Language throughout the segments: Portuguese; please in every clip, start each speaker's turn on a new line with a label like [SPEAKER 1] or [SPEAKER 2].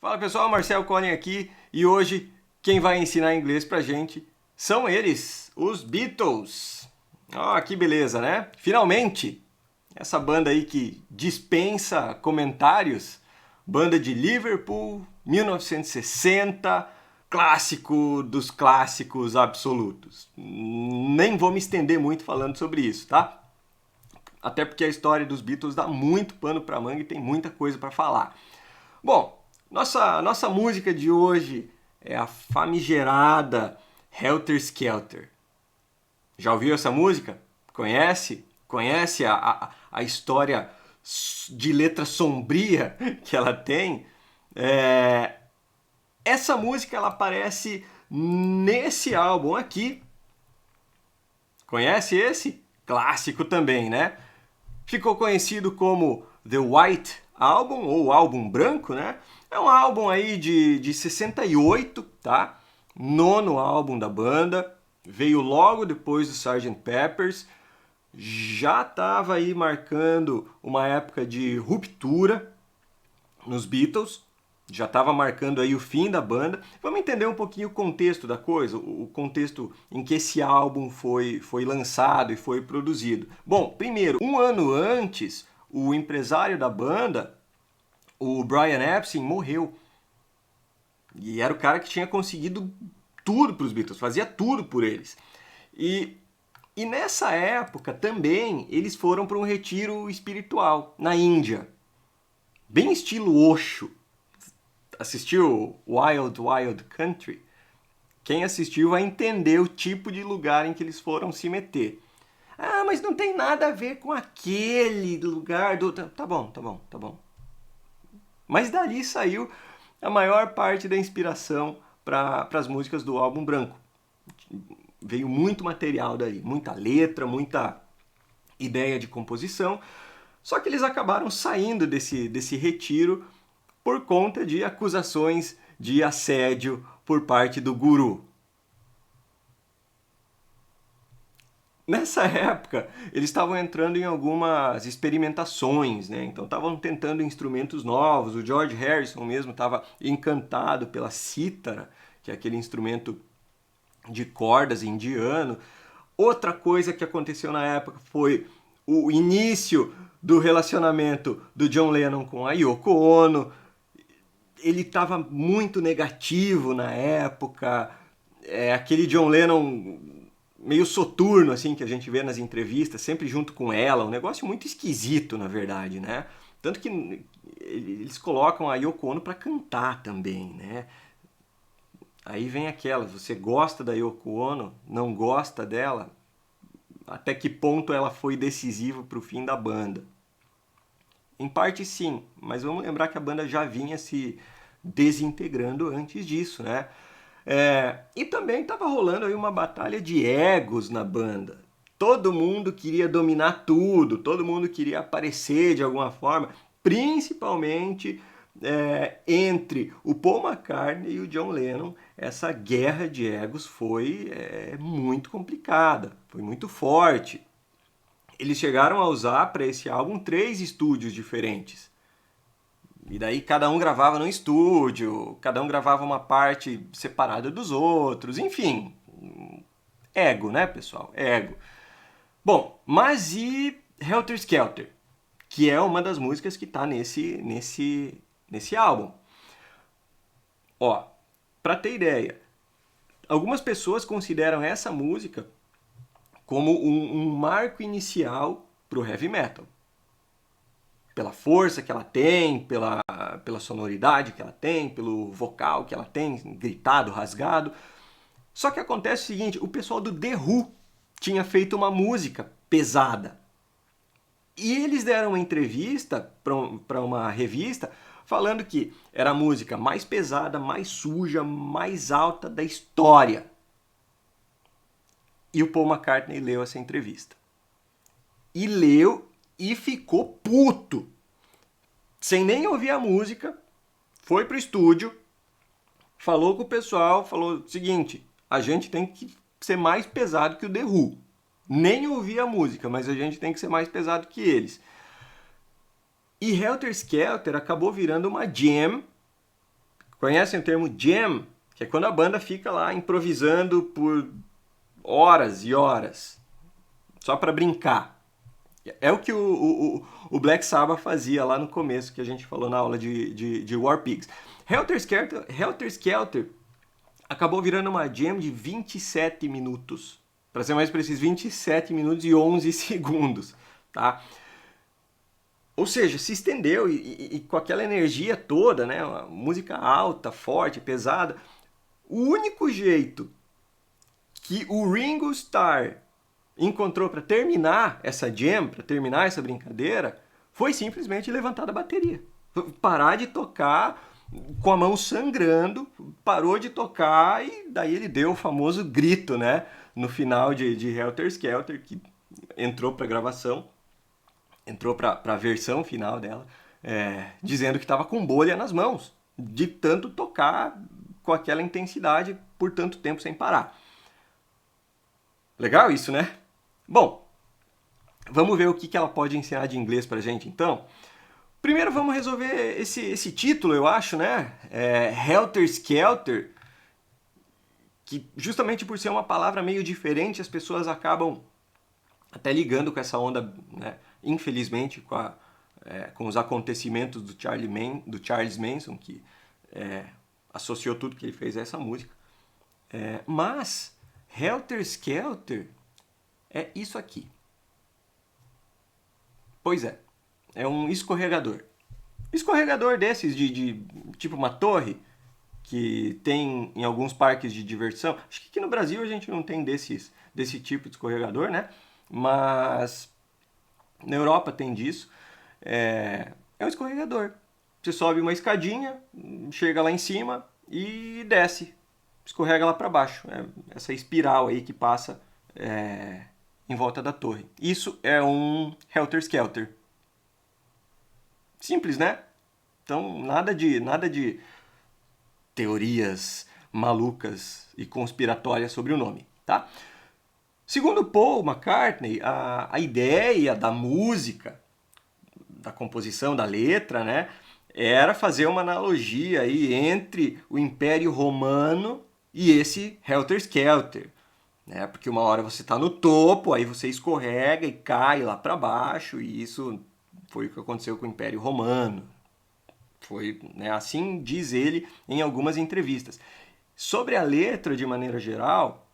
[SPEAKER 1] Fala pessoal, Marcel Collin aqui e hoje quem vai ensinar inglês pra gente são eles, os Beatles. Ó, que beleza, né? Finalmente, essa banda aí que dispensa comentários, banda de Liverpool, 1960, clássico dos clássicos absolutos. Nem vou me estender muito falando sobre isso, tá? Até porque a história dos Beatles dá muito pano pra manga e tem muita coisa pra falar. Bom, nossa música de hoje é a famigerada Helter Skelter. Já ouviu essa música? Conhece? Conhece a história de letra sombria que ela tem? É, Essa música ela aparece nesse álbum aqui. Conhece esse? Clássico também, né? Ficou conhecido como The White Album, ou Álbum Branco, né? É um álbum aí de 68, tá? Nono álbum da banda, veio logo depois do Sgt. Peppers, já estava aí marcando uma época de ruptura nos Beatles, já estava marcando aí o fim da banda. Vamos entender um pouquinho o contexto da coisa, o contexto em que esse álbum foi lançado e foi produzido. Bom, primeiro, um ano antes, o empresário da banda, o Brian Epstein, morreu. E era o cara que tinha conseguido tudo para os Beatles, fazia tudo por eles. E, e nessa época também eles foram para um retiro espiritual na Índia, bem estilo Osho. Assistiu Wild Wild Country? Quem assistiu vai entender o tipo de lugar em que eles foram se meter. Ah, mas não tem nada a ver com aquele lugar do. Tá bom, tá bom, tá bom. Mas dali saiu a maior parte da inspiração para as músicas do álbum branco. Veio muito material daí, muita letra, muita ideia de composição. Só que eles acabaram saindo desse retiro por conta de acusações de assédio por parte do guru. Nessa época, eles estavam entrando em algumas experimentações, né? Então estavam tentando instrumentos novos. O George Harrison mesmo estava encantado pela cítara, que é aquele instrumento de cordas indiano. Outra coisa que aconteceu na época foi o início do relacionamento do John Lennon com a Yoko Ono. Ele estava muito negativo na época. Aquele John Lennon meio soturno, assim, que a gente vê nas entrevistas, sempre junto com ela, um negócio muito esquisito, na verdade, né? Tanto que eles colocam a Yoko Ono para cantar também, né? Aí vem aquela, você gosta da Yoko Ono, não gosta dela? Até que ponto ela foi decisiva para o fim da banda? Em parte sim, mas vamos lembrar que a banda já vinha se desintegrando antes disso, né? E também estava rolando aí uma batalha de egos na banda. Todo mundo queria dominar tudo, todo mundo queria aparecer de alguma forma, principalmente entre o Paul McCartney e o John Lennon. Essa guerra de egos foi muito complicada, foi muito forte. Eles chegaram a usar para esse álbum 3 estúdios diferentes. E daí cada um gravava num estúdio, cada um gravava uma parte separada dos outros, enfim. Ego, né, pessoal? Ego. Bom, mas e Helter Skelter? Que é uma das músicas que tá nesse álbum. Ó, pra ter ideia, algumas pessoas consideram essa música como um marco inicial pro heavy metal. Pela força que ela tem, pela sonoridade que ela tem, pelo vocal que ela tem, gritado, rasgado. Só que acontece o seguinte, o pessoal do The Who tinha feito uma música pesada. E eles deram uma entrevista para uma revista falando que era a música mais pesada, mais suja, mais alta da história. E o Paul McCartney leu essa entrevista. E leu e ficou puto. Sem nem ouvir a música, foi pro estúdio, falou com o pessoal, falou o seguinte, a gente tem que ser mais pesado que o The Who. Nem ouvir a música, mas a gente tem que ser mais pesado que eles. E Helter Skelter acabou virando uma jam conhecem o termo jam, que é quando a banda fica lá improvisando por horas e horas, só para brincar. É o que o Black Sabbath fazia lá no começo, que a gente falou na aula de War Pigs. Helter Skelter acabou virando uma jam de 27 minutos. Para ser mais preciso, 27 minutos e 11 segundos. Tá? Ou seja, se estendeu e com aquela energia toda, né? Uma música alta, forte, pesada. O único jeito que o Ringo Starr encontrou para terminar essa jam, para terminar essa brincadeira, foi simplesmente levantar da bateria. Parar de tocar com a mão sangrando, parou de tocar e daí ele deu o famoso grito, né? No final de Helter Skelter, que entrou para a gravação, entrou para a versão final dela, dizendo que estava com bolha nas mãos, de tanto tocar com aquela intensidade por tanto tempo sem parar. Legal isso, né? Bom, vamos ver o que ela pode ensinar de inglês pra gente, então. Primeiro vamos resolver esse título, eu acho, né? Helter Skelter, que justamente por ser uma palavra meio diferente, as pessoas acabam até ligando com essa onda, né? Infelizmente, com os acontecimentos do Charles Manson, que associou tudo que ele fez a essa música. Mas Helter Skelter é isso aqui. Pois é um escorregador. Escorregador desses de tipo uma torre que tem em alguns parques de diversão. Acho que aqui no Brasil a gente não tem desse tipo de escorregador, né? Mas na Europa tem disso. É um escorregador. Você sobe uma escadinha, chega lá em cima e desce. Escorrega lá para baixo. Essa espiral aí que passa em volta da torre. Isso é um Helter Skelter. Simples, né? Então, nada de teorias malucas e conspiratórias sobre o nome, tá? Segundo Paul McCartney, a ideia da música, da composição, da letra, né, era fazer uma analogia aí entre o Império Romano e esse Helter Skelter. Né? Porque uma hora você está no topo, aí você escorrega e cai lá para baixo, e isso foi o que aconteceu com o Império Romano. Foi, né, assim diz ele em algumas entrevistas. Sobre a letra, de maneira geral,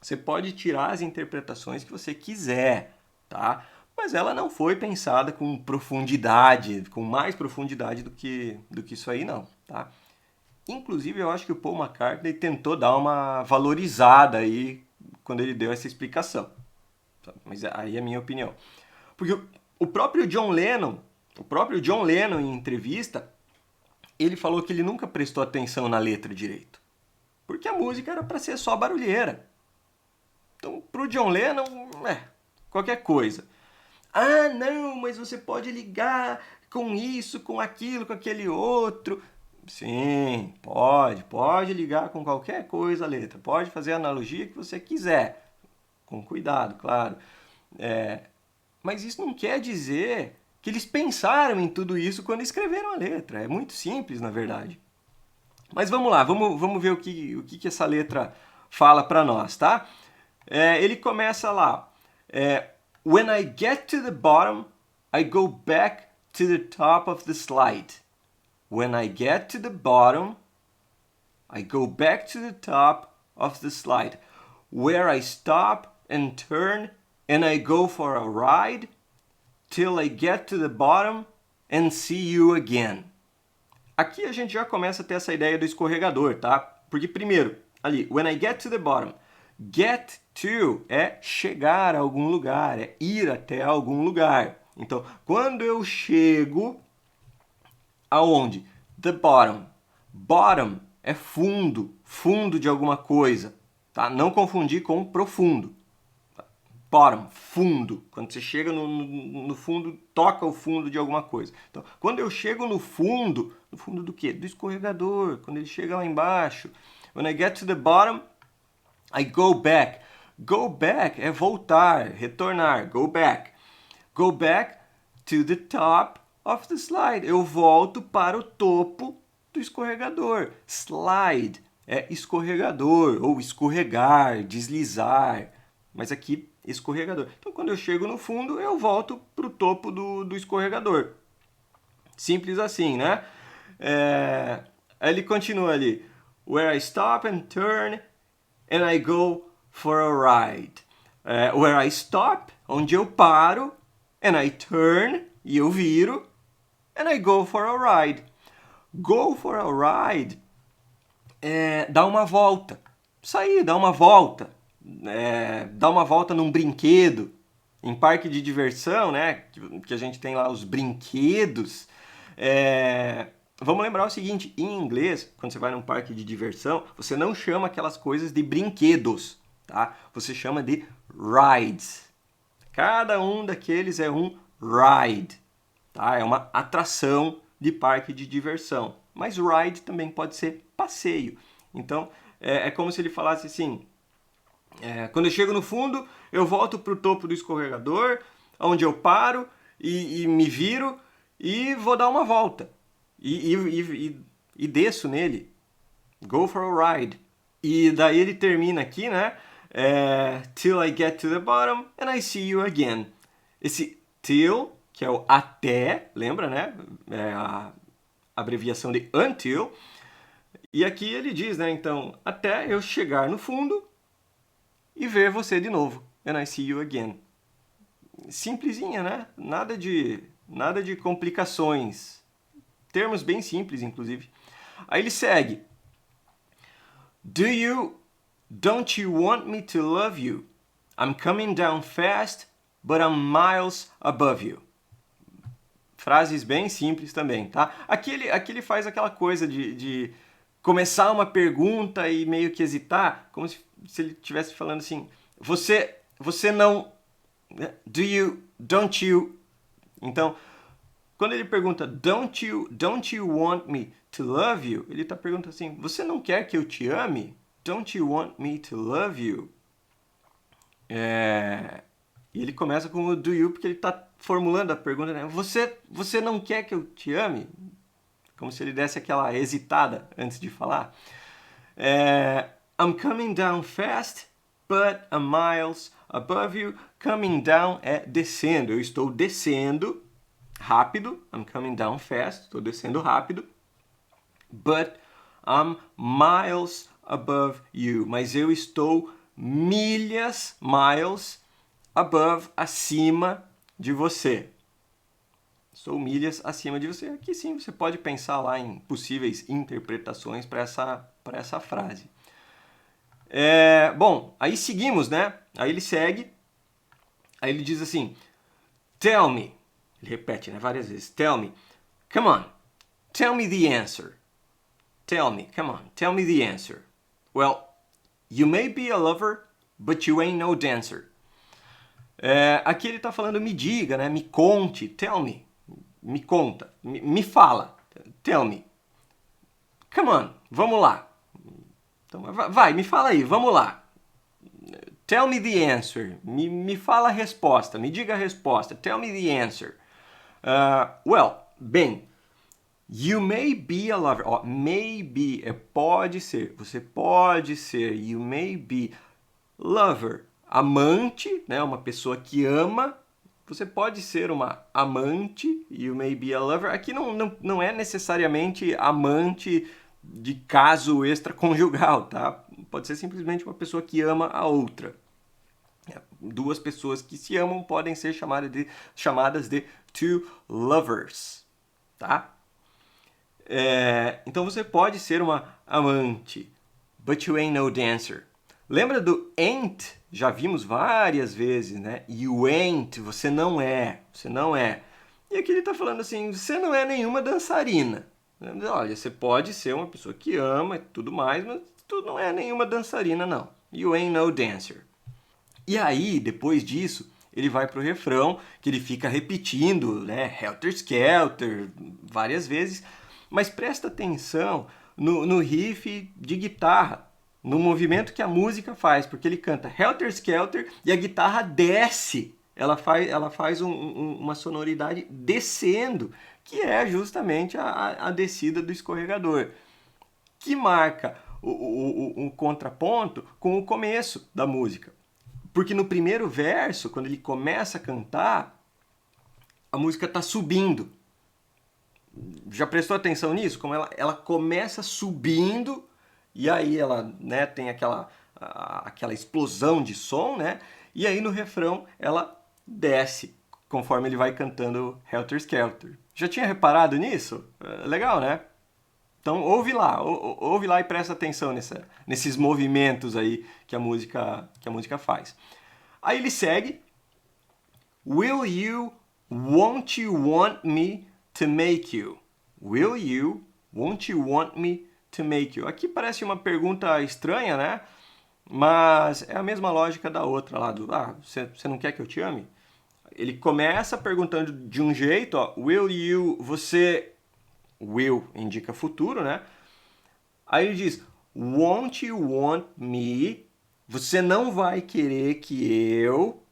[SPEAKER 1] você pode tirar as interpretações que você quiser, tá? Mas ela não foi pensada com profundidade, com mais profundidade do que isso aí, não, tá? Inclusive, eu acho que o Paul McCartney tentou dar uma valorizada aí quando ele deu essa explicação. Mas aí é a minha opinião. Porque o próprio John Lennon, em entrevista, ele falou que ele nunca prestou atenção na letra direito. Porque a música era para ser só barulheira. Então, pro John Lennon, qualquer coisa. Ah, não, mas você pode ligar com isso, com aquilo, com aquele outro. Sim, pode ligar com qualquer coisa a letra, pode fazer a analogia que você quiser, com cuidado, claro. Mas isso não quer dizer que eles pensaram em tudo isso quando escreveram a letra, é muito simples, na verdade. Mas vamos lá, vamos ver o que essa letra fala para nós, tá? Ele começa lá, When I get to the bottom, I go back to the top of the slide. When I get to the bottom, I go back to the top of the slide, where I stop and turn and I go for a ride till I get to the bottom and see you again. Aqui a gente já começa a ter essa ideia do escorregador, tá? Porque primeiro, ali, when I get to the bottom, get to é chegar a algum lugar, é ir até algum lugar. Então, quando eu chego aonde? The bottom. Bottom é fundo, fundo de alguma coisa, tá? Não confundir com profundo. Bottom, fundo. Quando você chega no fundo, toca o fundo de alguma coisa. Então, quando eu chego no fundo do quê? Do escorregador. Quando ele chega lá embaixo. When I get to the bottom, I go back. Go back é voltar, retornar. Go back. Go back to the top of the slide. Eu volto para o topo do do escorregador. Slide é escorregador, ou escorregar, deslizar. Mas aqui, escorregador. Então, quando eu chego no fundo, eu volto para o topo do escorregador. Simples assim, né? Aí ele continua ali. Where I stop and turn and I go for a ride. Where I stop, onde eu paro, and I turn, e eu viro, and I go for a ride. Go for a ride é dar uma volta. Sair, dar uma volta. Dar uma volta num brinquedo. Em parque de diversão, né? Que a gente tem lá os brinquedos. Vamos lembrar o seguinte, em inglês, quando você vai num parque de diversão, você não chama aquelas coisas de brinquedos, tá? Você chama de rides. Cada um daqueles é um ride, tá? É uma atração de parque de diversão. Mas ride também pode ser passeio. Então, é como se ele falasse assim, quando eu chego no fundo, eu volto para o topo do escorregador, onde eu paro e me viro e vou dar uma volta. E desço nele. Go for a ride. E daí ele termina aqui, né? Till I get to the bottom and I see you again. Esse till, que é o até, lembra, né? A abreviação de until. E aqui ele diz, né? Então, até eu chegar no fundo e ver você de novo. And I see you again. Simplesinha, né? Nada de complicações. Termos bem simples, inclusive. Aí ele segue. Don't you want me to love you? I'm coming down fast, but I'm miles above you. Frases bem simples também, tá? Aqui ele faz aquela coisa de começar uma pergunta e meio que hesitar, como se ele estivesse falando assim, você não... Don't you... Então, quando ele pergunta, don't you want me to love you? Ele está perguntando assim, você não quer que eu te ame? Don't you want me to love you? E ele começa com o do you, porque ele está formulando a pergunta, né? Você não quer que eu te ame? Como se ele desse aquela hesitada antes de falar. I'm coming down fast, but I'm miles above you. Coming down é descendo. Eu estou descendo rápido. I'm coming down fast. Estou descendo rápido. But I'm miles above you. Mas eu estou miles above, acima de você. Sou milhas acima de você. Aqui sim, você pode pensar lá em possíveis interpretações para essa frase. Bom, aí seguimos, né? Aí ele segue. Aí ele diz assim, tell me. Ele repete, né, várias vezes. Tell me. Come on. Tell me the answer. Tell me. Come on. Tell me the answer. Well, you may be a lover, but you ain't no dancer. Aqui ele está falando me diga, né? Me conte. Tell me. Me conta. Me fala. Tell me. Come on. Vamos lá. Então, vai, me fala aí. Vamos lá. Tell me the answer. Me fala a resposta. Me diga a resposta. Tell me the answer. Well, bem, you may be a lover. May be é pode ser. Você pode ser. You may be lover. Amante, né? Uma pessoa que ama. Você pode ser uma amante. You may be a lover. Aqui não é necessariamente amante de caso extraconjugal, tá? Pode ser simplesmente uma pessoa que ama a outra. Duas pessoas que se amam podem ser chamadas de two lovers, tá? Então você pode ser uma amante, but you ain't no dancer. Lembra do ain't? Já vimos várias vezes, né? You ain't, você não é. E aqui ele tá falando assim, você não é nenhuma dançarina. Olha, você pode ser uma pessoa que ama e tudo mais, mas tu não é nenhuma dançarina, não. You ain't no dancer. E aí, depois disso, ele vai pro refrão, que ele fica repetindo, né? Helter Skelter, várias vezes. Mas presta atenção no riff de guitarra, no movimento que a música faz, porque ele canta Helter Skelter e a guitarra desce. Ela faz uma sonoridade descendo, que é justamente a descida do escorregador, que marca o contraponto com o começo da música. Porque no primeiro verso, quando ele começa a cantar, a música está subindo. Já prestou atenção nisso? Como ela começa subindo e aí ela, né, tem aquela explosão de som, né? E aí no refrão ela desce conforme ele vai cantando Helter Skelter. Já tinha reparado nisso? Legal, né? Então ouve lá e presta atenção nesses movimentos aí que a música faz. Aí ele segue. Will you, won't you want me to make you? Will you, won't you want me to make you? Aqui parece uma pergunta estranha, né? Mas é a mesma lógica da outra lá, você não quer que eu te ame? Ele começa perguntando de um jeito, ó, will you, will indica futuro, né? Aí ele diz, won't you want me, você não vai querer que eu,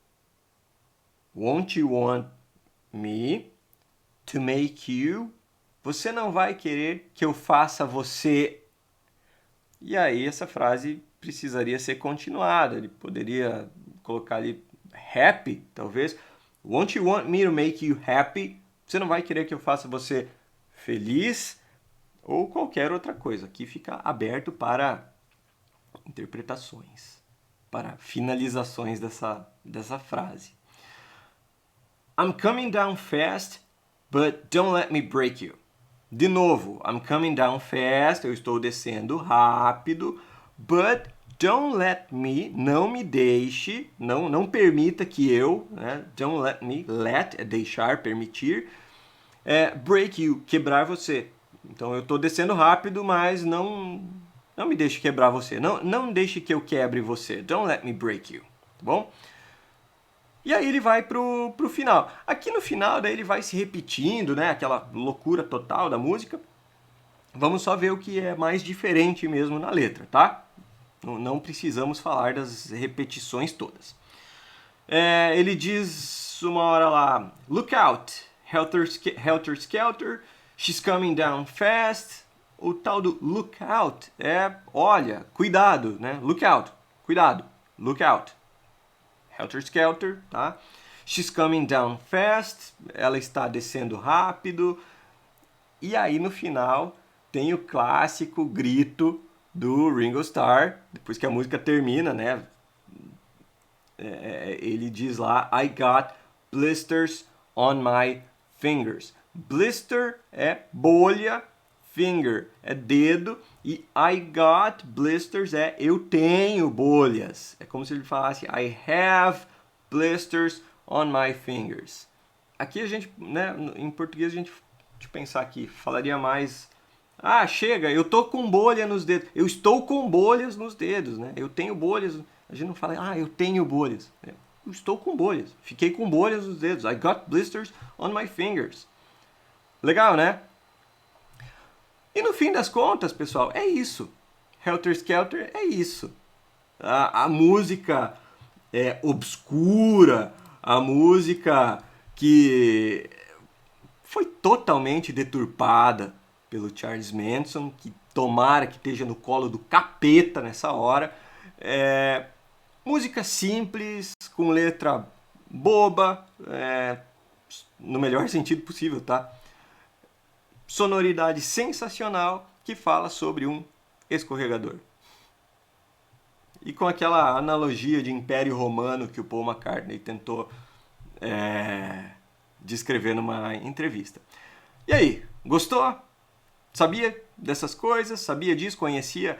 [SPEAKER 1] won't you want me to make you, você não vai querer que eu faça você. E aí essa frase precisaria ser continuada, ele poderia colocar ali happy, talvez. Won't you want me to make you happy? Você não vai querer que eu faça você feliz? Ou qualquer outra coisa. Aqui fica aberto para interpretações, para finalizações dessa frase. I'm coming down fast, but don't let me break you. De novo, I'm coming down fast, eu estou descendo rápido, but don't let me, não me deixe, não permita que eu, né? Don't let me, let é deixar, permitir, break you, quebrar você. Então eu estou descendo rápido, mas não me deixe quebrar você, não deixe que eu quebre você, don't let me break you, tá bom? E aí ele vai pro final. Aqui no final, daí ele vai se repetindo, né? Aquela loucura total da música. Vamos só ver o que é mais diferente mesmo na letra, tá? Não precisamos falar das repetições todas. Ele diz uma hora lá, look out, helter skelter, she's coming down fast. O tal do look out olha, cuidado, né? Look out, cuidado, look out. Helter Skelter, tá? She's coming down fast, ela está descendo rápido. E aí no final tem o clássico grito do Ringo Starr, depois que a música termina, né? Ele diz lá, I got blisters on my fingers. Blister é bolha, finger é dedo, e I got blisters eu tenho bolhas. É como se ele falasse I have blisters on my fingers. Aqui a gente, né, em português a gente, deixa eu pensar aqui, falaria mais, chega, eu tô com bolha nos dedos. Eu estou com bolhas nos dedos, né? Eu tenho bolhas. A gente não fala, eu tenho bolhas. Eu estou com bolhas. Fiquei com bolhas nos dedos. I got blisters on my fingers. Legal, né? E no fim das contas, pessoal, é isso. Helter Skelter é isso. A música obscura, a música que foi totalmente deturpada pelo Charles Manson, que tomara que esteja no colo do capeta nessa hora. Música simples, com letra boba, no melhor sentido possível, tá? Sonoridade sensacional que fala sobre um escorregador. E com aquela analogia de Império Romano que o Paul McCartney tentou descrever numa entrevista. E aí, gostou? Sabia dessas coisas? Sabia disso? Conhecia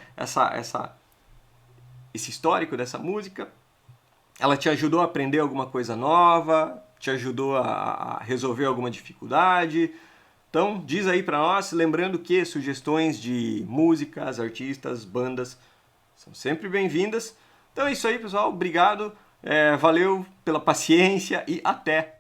[SPEAKER 1] esse histórico dessa música? Ela te ajudou a aprender alguma coisa nova? Te ajudou a resolver alguma dificuldade? Então, diz aí pra nós, lembrando que sugestões de músicas, artistas, bandas são sempre bem-vindas. Então é isso aí, pessoal. Obrigado, valeu pela paciência e até!